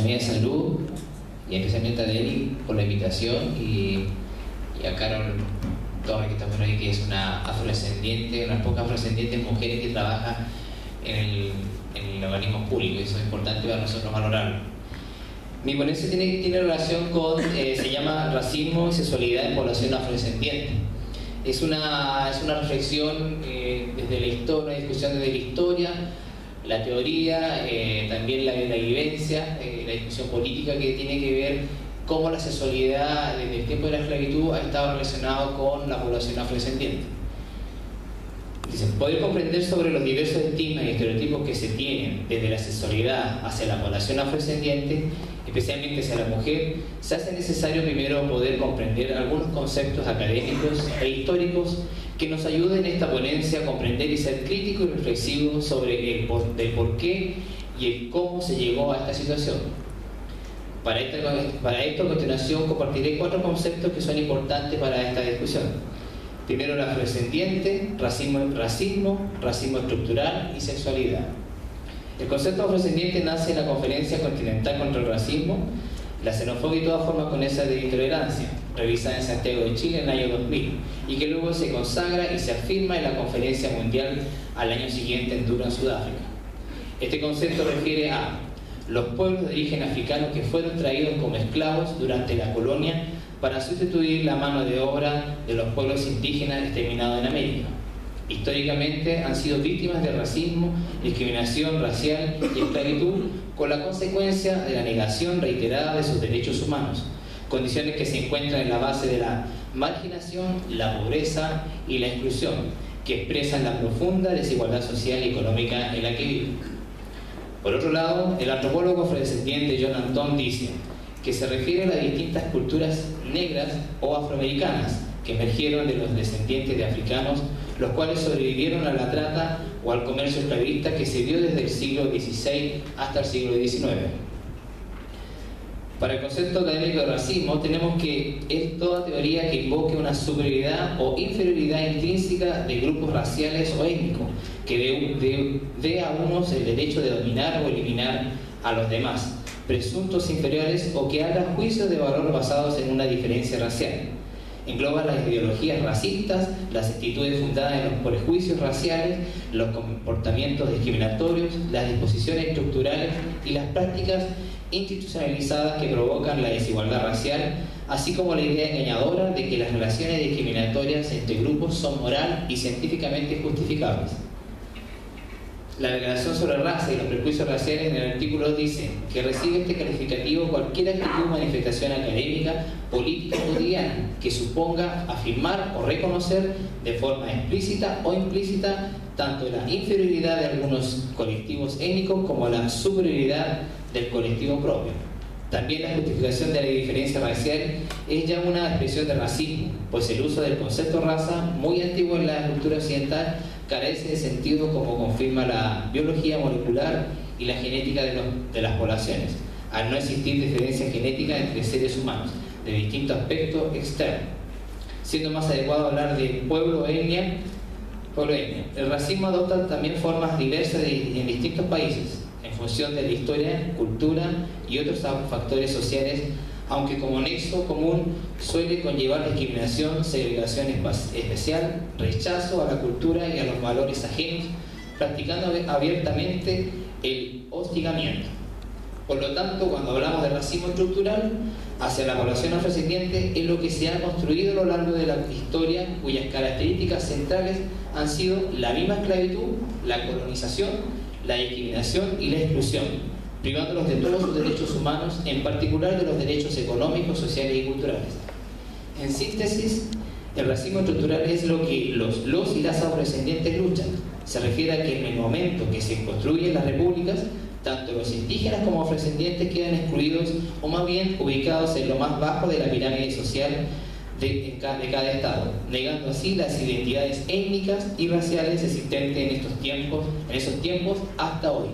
Astronomía de Salud, y especialmente a Debbie por la invitación, y a Carol Torres, que está por ahí, que es una afrodescendiente, unas pocas afrodescendientes mujeres que trabajan en el organismo público, y eso es importante para nosotros valorarlo. Mi ponencia tiene relación con, se llama Racismo y Sexualidad en Población Afrodescendiente. Es una reflexión desde la historia, una discusión desde la historia, la teoría, también la vivencia, la discusión política, que tiene que ver cómo la sexualidad desde el tiempo de la esclavitud ha estado relacionado con la población afrodescendiente. Dice, poder comprender sobre los diversos estigmas y estereotipos que se tienen desde la sexualidad hacia la población afrodescendiente, especialmente hacia la mujer, se hace necesario primero poder comprender algunos conceptos académicos e históricos que nos ayuden en esta ponencia a comprender y ser crítico y reflexivo sobre el por qué y el cómo se llegó a esta situación. Para esto, a continuación, compartiré 4 conceptos que son importantes para esta discusión. Primero, el afrodescendiente, racismo estructural y sexualidad. El concepto afrodescendiente nace en la Conferencia Continental contra el Racismo, la Xenofobia y toda forma con esa de intolerancia, realizada en Santiago de Chile en el año 2000, y que luego se consagra y se afirma en la Conferencia Mundial al año siguiente en Durban, Sudáfrica. Este concepto refiere a los pueblos de origen africano que fueron traídos como esclavos durante la colonia para sustituir la mano de obra de los pueblos indígenas exterminados en América. Históricamente han sido víctimas de racismo, discriminación racial y esclavitud, con la consecuencia de la negación reiterada de sus derechos humanos, condiciones que se encuentran en la base de la marginación, la pobreza y la exclusión, que expresan la profunda desigualdad social y económica en la que viven. Por otro lado, el antropólogo afrodescendiente John Anton dice que se refiere a las distintas culturas negras o afroamericanas que emergieron de los descendientes de africanos, los cuales sobrevivieron a la trata o al comercio esclavista que se dio desde el siglo XVI hasta el siglo XIX. Para el concepto académico de racismo, tenemos que es toda teoría que invoque una superioridad o inferioridad intrínseca de grupos raciales o étnicos, que dé a unos el derecho de dominar o eliminar a los demás, presuntos inferiores, o que haga juicios de valor basados en una diferencia racial. Engloba las ideologías racistas, las actitudes fundadas en los prejuicios raciales, los comportamientos discriminatorios, las disposiciones estructurales y las prácticas institucionalizadas que provocan la desigualdad racial, así como la idea engañadora de que las relaciones discriminatorias entre grupos son moral y científicamente justificables. La Declaración sobre Raza y los Prejuicios Raciales en el artículo 2 dice que recibe este calificativo cualquier actitud o manifestación académica, política o cotidiana que suponga afirmar o reconocer de forma explícita o implícita tanto la inferioridad de algunos colectivos étnicos como la superioridad del colectivo propio. También la justificación de la diferencia racial es ya una expresión de racismo, pues el uso del concepto raza, muy antiguo en la cultura occidental, carece de sentido, como confirma la biología molecular y la genética de las poblaciones, al no existir diferencia genética entre seres humanos de distintos aspectos externos, siendo más adecuado hablar de pueblo o etnia. El racismo adopta también formas diversas en distintos países, en función de la historia, cultura y otros factores sociales, aunque como nexo común suele conllevar discriminación, segregación especial, rechazo a la cultura y a los valores ajenos, practicando abiertamente el hostigamiento. Por lo tanto, cuando hablamos de racismo estructural hacia la población afrodescendiente, es lo que se ha construido a lo largo de la historia, cuyas características centrales han sido la misma esclavitud, la colonización, la discriminación y la exclusión, privándolos de todos sus derechos humanos, en particular de los derechos económicos, sociales y culturales. En síntesis, el racismo estructural es lo que los y las afrodescendientes luchan. Se refiere a que en el momento que se construyen las repúblicas, tanto los indígenas como afrodescendientes quedan excluidos, o más bien ubicados en lo más bajo de la pirámide social de cada estado, negando así las identidades étnicas y raciales existentes en esos tiempos hasta hoy.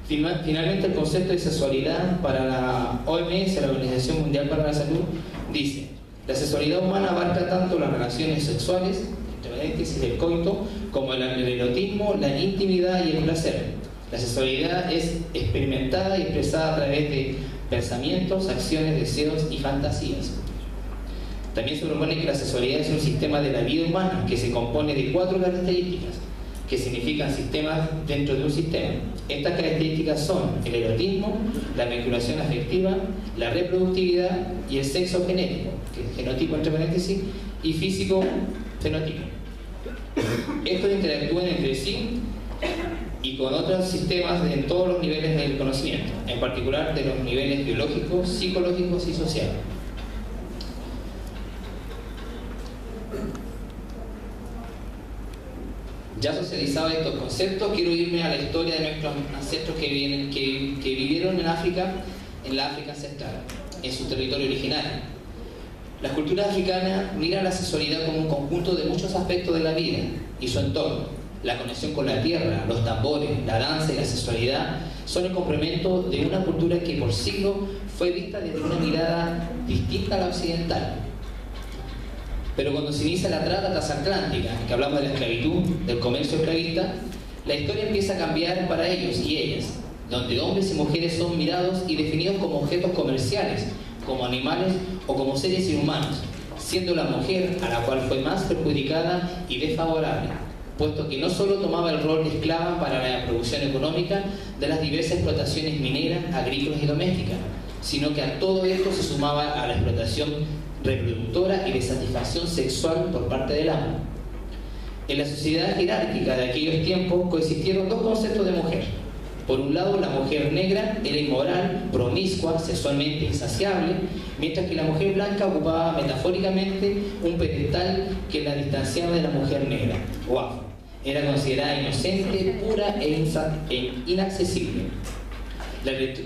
Finalmente, el concepto de sexualidad para la OMS, la Organización Mundial para la Salud, dice: la sexualidad humana abarca tanto las relaciones sexuales, entre paréntesis el coito, como el erotismo, la intimidad y el placer. La sexualidad es experimentada y expresada a través de pensamientos, acciones, deseos y fantasías. También se propone que la sexualidad es un sistema de la vida humana que se compone de 4 características, que significan sistemas dentro de un sistema. Estas características son el erotismo, la vinculación afectiva, la reproductividad y el sexo genético, que es genotipo entre paréntesis, y físico fenotipo. Estos interactúan entre sí y con otros sistemas en todos los niveles del conocimiento, en particular de los niveles biológicos, psicológicos y sociales. Ya socializado estos conceptos, quiero irme a la historia de nuestros ancestros que vivieron en África, en la África ancestral, en su territorio originario. Las culturas africanas miran la sexualidad como un conjunto de muchos aspectos de la vida y su entorno. La conexión con la tierra, los tambores, la danza y la sexualidad son el complemento de una cultura que por siglos fue vista desde una mirada distinta a la occidental. Pero cuando se inicia la trata transatlántica, que hablamos de la esclavitud, del comercio esclavista, la historia empieza a cambiar para ellos y ellas, donde hombres y mujeres son mirados y definidos como objetos comerciales, como animales o como seres inhumanos, siendo la mujer a la cual fue más perjudicada y desfavorable, puesto que no solo tomaba el rol de esclava para la producción económica de las diversas explotaciones mineras, agrícolas y domésticas, sino que a todo esto se sumaba a la explotación reproductora y de satisfacción sexual por parte del amo. En la sociedad jerárquica de aquellos tiempos coexistieron 2 conceptos de mujer. Por un lado, la mujer negra era inmoral, promiscua, sexualmente insaciable, mientras que la mujer blanca ocupaba metafóricamente un pedestal que la distanciaba de la mujer negra o afro. Era considerada inocente, pura e inaccesible.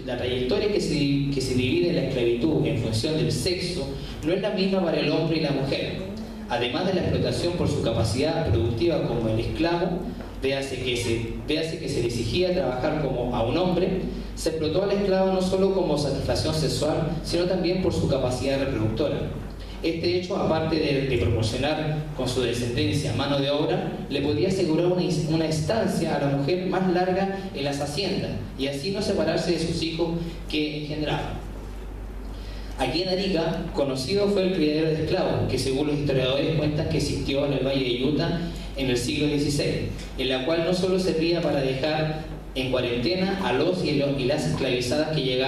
La trayectoria que se divide en la esclavitud en función del sexo no es la misma para el hombre y la mujer. Además de la explotación por su capacidad productiva como el esclavo, véase que se le exigía trabajar como a un hombre, se explotó al esclavo no solo como satisfacción sexual, sino también por su capacidad reproductora. Este hecho, aparte de proporcionar con su descendencia mano de obra, le podía asegurar una estancia a la mujer más larga en las haciendas y así no separarse de sus hijos que engendraba. Aquí en Arica, conocido fue el criadero de esclavos, que según los historiadores cuentan que existió en el Valle de Utah en el siglo XVI, en la cual no solo servía para dejar en cuarentena a los y las esclavizadas que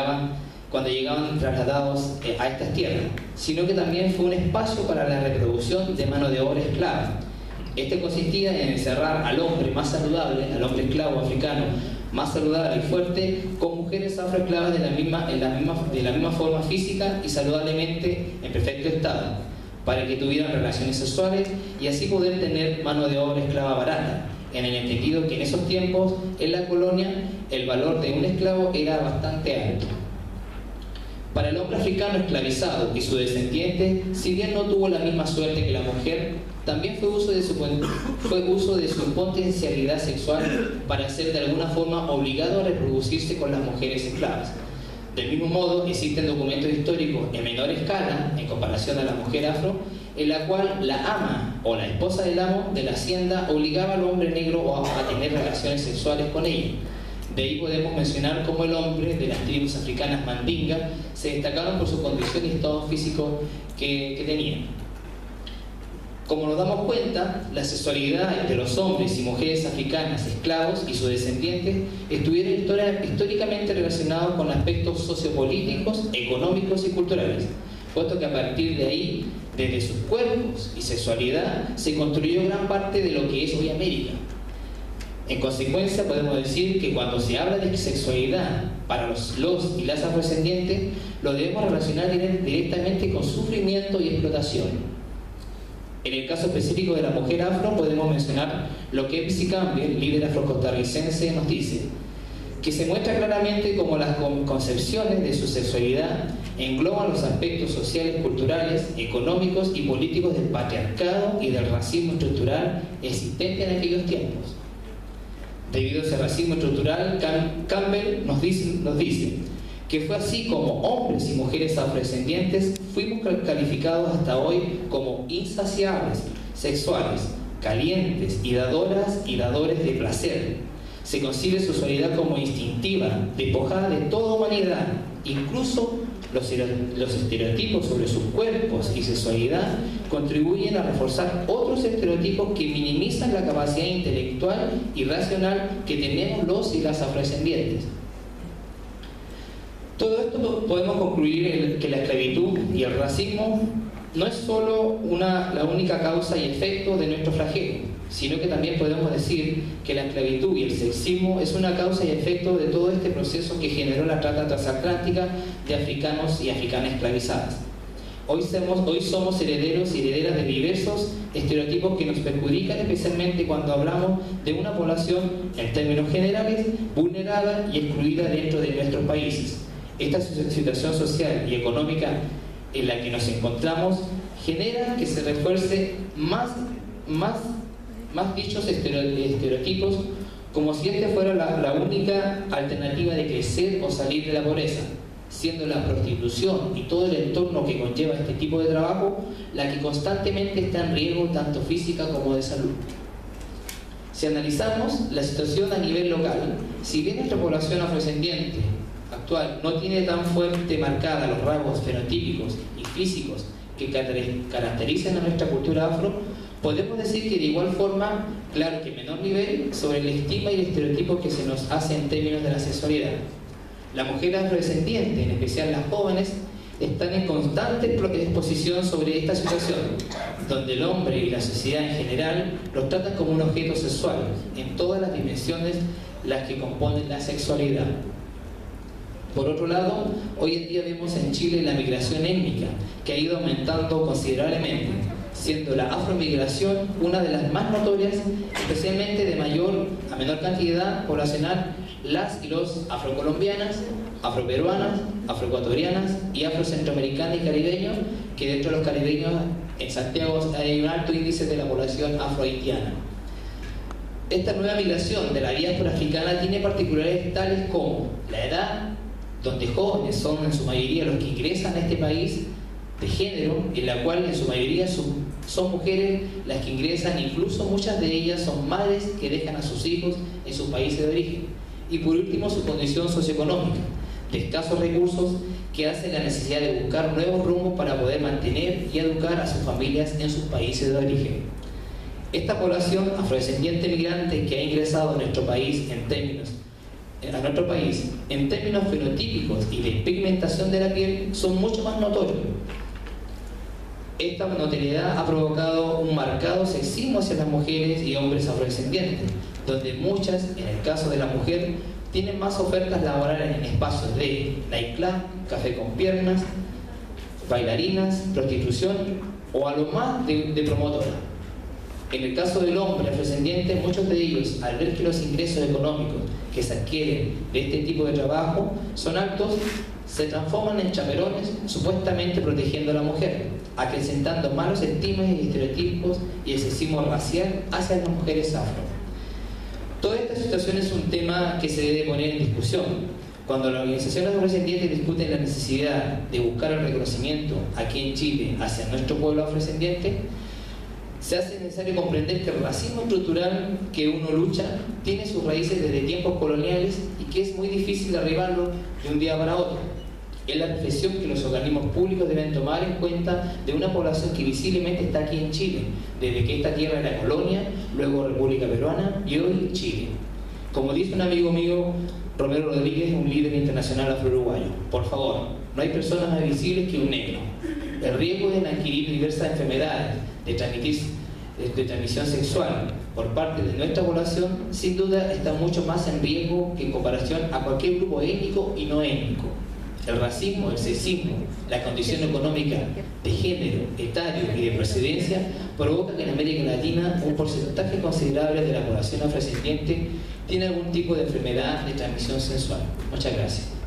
cuando llegaban trasladados a estas tierras, sino que también fue un espacio para la reproducción de mano de obra esclava. Este consistía en encerrar al hombre más saludable, al hombre esclavo africano más saludable y fuerte, con mujeres afroesclavas de la misma forma física y saludablemente en perfecto estado, para que tuvieran relaciones sexuales y así poder tener mano de obra esclava barata, en el entendido que en esos tiempos, en la colonia, el valor de un esclavo era bastante alto. Para el hombre africano esclavizado y su descendiente, si bien no tuvo la misma suerte que la mujer, también fue uso de su potencialidad sexual para ser de alguna forma obligado a reproducirse con las mujeres esclavas. Del mismo modo, existen documentos históricos en menor escala, en comparación a la mujer afro, en la cual la ama o la esposa del amo de la hacienda obligaba al hombre negro a tener relaciones sexuales con ella. De ahí podemos mencionar cómo el hombre de las tribus africanas mandinga se destacaron por su condición y estado físico que tenían. Como nos damos cuenta, la sexualidad de los hombres y mujeres africanas, esclavos y sus descendientes estuvieron históricamente relacionados con aspectos sociopolíticos, económicos y culturales, puesto que a partir de ahí, desde sus cuerpos y sexualidad, se construyó gran parte de lo que es hoy América. En consecuencia, podemos decir que cuando se habla de sexualidad para los y las afrodescendientes, lo debemos relacionar directamente con sufrimiento y explotación. En el caso específico de la mujer afro, podemos mencionar lo que Psy Campbell, líder afrocostarricense, nos dice, que se muestra claramente como las concepciones de su sexualidad engloban los aspectos sociales, culturales, económicos y políticos del patriarcado y del racismo estructural existente en aquellos tiempos. Debido a ese racismo estructural, Campbell nos dice que fue así como hombres y mujeres afrodescendientes fuimos calificados hasta hoy como insaciables, sexuales, calientes y dadoras y dadores de placer, Se concibe su sexualidad como instintiva, despojada de toda humanidad. Incluso los estereotipos sobre sus cuerpos y sexualidad contribuyen a reforzar otros estereotipos que minimizan la capacidad intelectual y racional que tenemos los y las afrodescendientes. Todo esto podemos concluir que la esclavitud y el racismo no es solo la única causa y efecto de nuestro flagelo, sino que también podemos decir que la esclavitud y el sexismo es una causa y efecto de todo este proceso que generó la trata transatlántica de africanos y africanas esclavizadas. Hoy somos herederos y herederas de diversos estereotipos que nos perjudican, especialmente cuando hablamos de una población, en términos generales, vulnerada y excluida dentro de nuestros países. Esta situación social y económica en la que nos encontramos genera que se refuerce más dichos estereotipos, como si esta fuera la única alternativa de crecer o salir de la pobreza, siendo la prostitución y todo el entorno que conlleva este tipo de trabajo la que constantemente está en riesgo tanto física como de salud. Si analizamos la situación a nivel local, si bien nuestra población afrodescendiente actual no tiene tan fuerte marcada los rasgos fenotípicos y físicos que caracterizan a nuestra cultura afro, podemos decir que de igual forma, claro que en menor nivel, sobre el estigma y el estereotipo que se nos hace en términos de la sexualidad. La mujer afrodescendiente, en especial las jóvenes, están en constante exposición sobre esta situación, donde el hombre y la sociedad en general los tratan como un objeto sexual, en todas las dimensiones las que componen la sexualidad. Por otro lado, hoy en día vemos en Chile la migración étnica, que ha ido aumentando considerablemente, siendo la afromigración una de las más notorias, especialmente de mayor a menor cantidad poblacional, las y los afrocolombianas, afroperuanas, afroecuatorianas y afrocentroamericanas y caribeños, que dentro de los caribeños en Santiago hay un alto índice de la población afrohaitiana. Esta nueva migración de la diáspora africana tiene particularidades tales como la edad, donde jóvenes son en su mayoría los que ingresan a este país, de género, en la cual en su mayoría son mujeres las que ingresan, incluso muchas de ellas son madres que dejan a sus hijos en sus países de origen. Y por último, su condición socioeconómica, de escasos recursos, que hace la necesidad de buscar nuevos rumbos para poder mantener y educar a sus familias en sus países de origen. Esta población afrodescendiente migrante que ha ingresado a nuestro país en términos fenotípicos y de pigmentación de la piel son mucho más notorios. Esta notoriedad ha provocado un marcado sexismo hacia las mujeres y hombres afrodescendientes, donde muchas, en el caso de la mujer, tienen más ofertas laborales en espacios de nightclub, café con piernas, bailarinas, prostitución o a lo más de promotora. En el caso del hombre afrodescendiente, muchos de ellos, al ver que los ingresos económicos que se adquieren de este tipo de trabajo son altos, se transforman en chaperones, supuestamente protegiendo a la mujer, acrecentando malos estigmas y estereotipos y el sexismo racial hacia las mujeres afro. Toda esta situación es un tema que se debe poner en discusión. Cuando las organizaciones afrodescendientes discuten la necesidad de buscar el reconocimiento aquí en Chile hacia nuestro pueblo afrodescendiente, se hace necesario comprender que el racismo estructural que uno lucha tiene sus raíces desde tiempos coloniales y que es muy difícil derribarlo de un día para otro. Es la reflexión que los organismos públicos deben tomar en cuenta de una población que visiblemente está aquí en Chile, desde que esta tierra era colonia, luego República Peruana y hoy Chile. Como dice un amigo mío, Romero Rodríguez, un líder internacional afro-uruguayo, por favor, no hay personas más visibles que un negro. El riesgo de adquirir diversas enfermedades de transmisión sexual por parte de nuestra población, sin duda está mucho más en riesgo que en comparación a cualquier grupo étnico y no étnico. El racismo, el sexismo, la condición económica de género, etario y de procedencia provoca que en América Latina un porcentaje considerable de la población afrodescendiente tiene algún tipo de enfermedad de transmisión sexual. Muchas gracias.